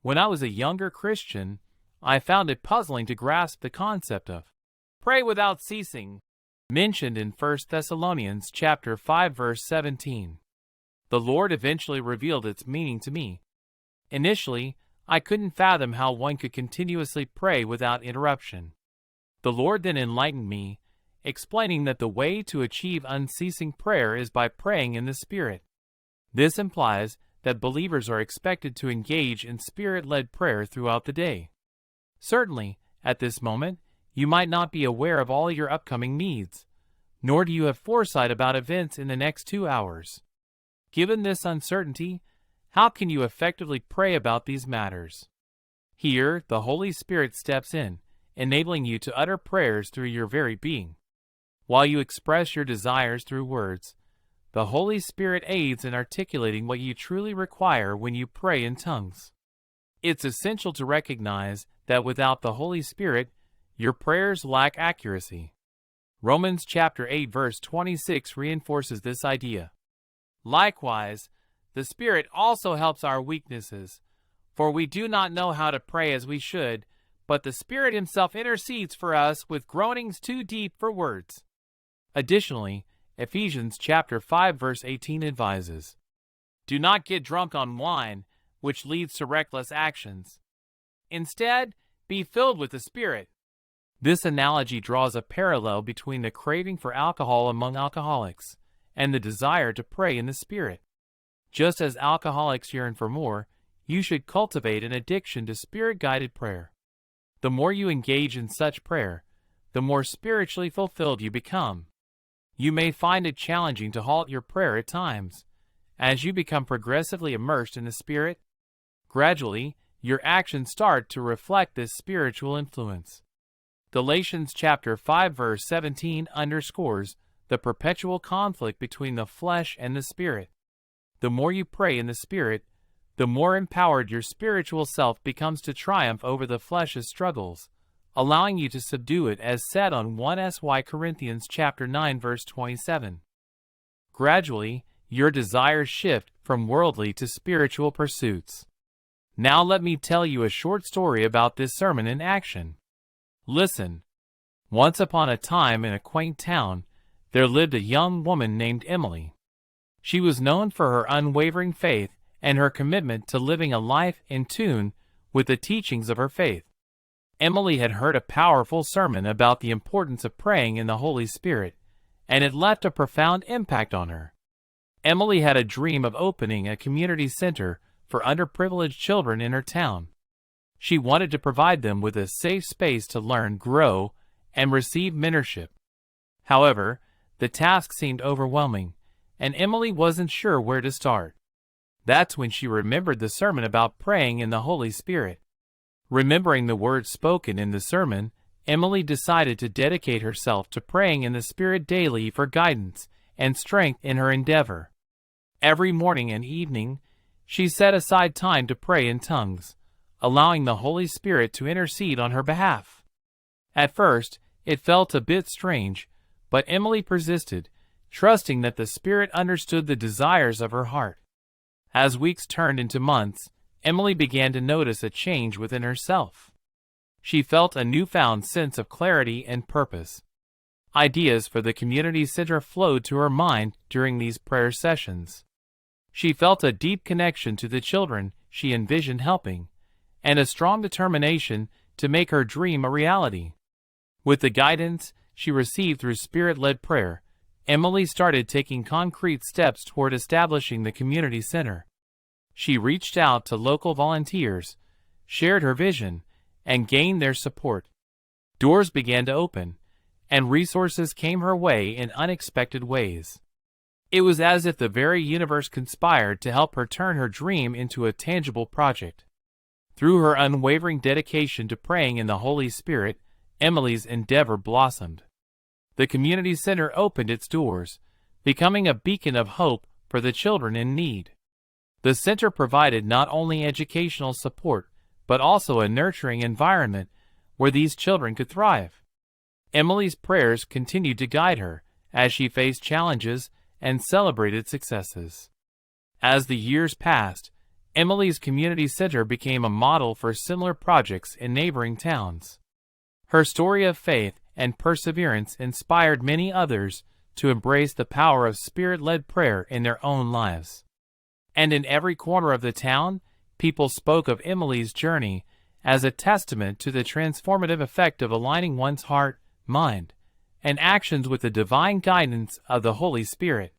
When I was a younger Christian, I found it puzzling to grasp the concept of pray without ceasing, mentioned in 1 Thessalonians chapter 5 verse 17. The Lord eventually revealed its meaning to me. Initially, I couldn't fathom how one could continuously pray without interruption. The Lord then enlightened me, explaining that the way to achieve unceasing prayer is by praying in the Spirit. This implies that believers are expected to engage in Spirit-led prayer throughout the day. Certainly, at this moment, you might not be aware of all your upcoming needs, nor do you have foresight about events in the next 2 hours. Given this uncertainty, how can you effectively pray about these matters? Here, the Holy Spirit steps in, enabling you to utter prayers through your very being. While you express your desires through words, the Holy Spirit aids in articulating what you truly require when you pray in tongues. It's essential to recognize that without the Holy Spirit, your prayers lack accuracy. Romans chapter 8 verse 26 reinforces this idea. Likewise, the Spirit also helps our weaknesses, for we do not know how to pray as we should, but the Spirit Himself intercedes for us with groanings too deep for words. Additionally, Ephesians chapter 5 verse 18 advises, do not get drunk on wine, which leads to reckless actions. Instead, be filled with the Spirit. This analogy draws a parallel between the craving for alcohol among alcoholics and the desire to pray in the Spirit. Just as alcoholics yearn for more, you should cultivate an addiction to Spirit-guided prayer. The more you engage in such prayer, the more spiritually fulfilled you become. You may find it challenging to halt your prayer at times. As you become progressively immersed in the Spirit, gradually, your actions start to reflect this spiritual influence. Galatians chapter 5 verse 17 underscores the perpetual conflict between the flesh and the Spirit. The more you pray in the Spirit, the more empowered your spiritual self becomes to triumph over the flesh's struggles, allowing you to subdue it as said on 1 Corinthians chapter 9 verse 27. Gradually, your desires shift from worldly to spiritual pursuits. Now let me tell you a short story about this sermon in action. Listen. Once upon a time in a quaint town, there lived a young woman named Emily. She was known for her unwavering faith and her commitment to living a life in tune with the teachings of her faith. Emily had heard a powerful sermon about the importance of praying in the Holy Spirit, and it left a profound impact on her. Emily had a dream of opening a community center for underprivileged children in her town. She wanted to provide them with a safe space to learn, grow, and receive mentorship. However, the task seemed overwhelming, and Emily wasn't sure where to start. That's when she remembered the sermon about praying in the Holy Spirit. Remembering the words spoken in the sermon, Emily decided to dedicate herself to praying in the Spirit daily for guidance and strength in her endeavor. Every morning and evening, she set aside time to pray in tongues, allowing the Holy Spirit to intercede on her behalf. At first, it felt a bit strange, but Emily persisted, trusting that the Spirit understood the desires of her heart. As weeks turned into months, Emily began to notice a change within herself. She felt a newfound sense of clarity and purpose. Ideas for the community center flowed to her mind during these prayer sessions. She felt a deep connection to the children she envisioned helping, and a strong determination to make her dream a reality. With the guidance she received through Spirit-led prayer, Emily started taking concrete steps toward establishing the community center. She reached out to local volunteers, shared her vision, and gained their support. Doors began to open, and resources came her way in unexpected ways. It was as if the very universe conspired to help her turn her dream into a tangible project. Through her unwavering dedication to praying in the Holy Spirit, Emily's endeavor blossomed. The community center opened its doors, becoming a beacon of hope for the children in need. The center provided not only educational support, but also a nurturing environment where these children could thrive. Emily's prayers continued to guide her as she faced challenges and celebrated successes. As the years passed, Emily's community center became a model for similar projects in neighboring towns. Her story of faith and perseverance inspired many others to embrace the power of Spirit-led prayer in their own lives. And in every corner of the town, people spoke of Emily's journey as a testament to the transformative effect of aligning one's heart, mind, and actions with the divine guidance of the Holy Spirit.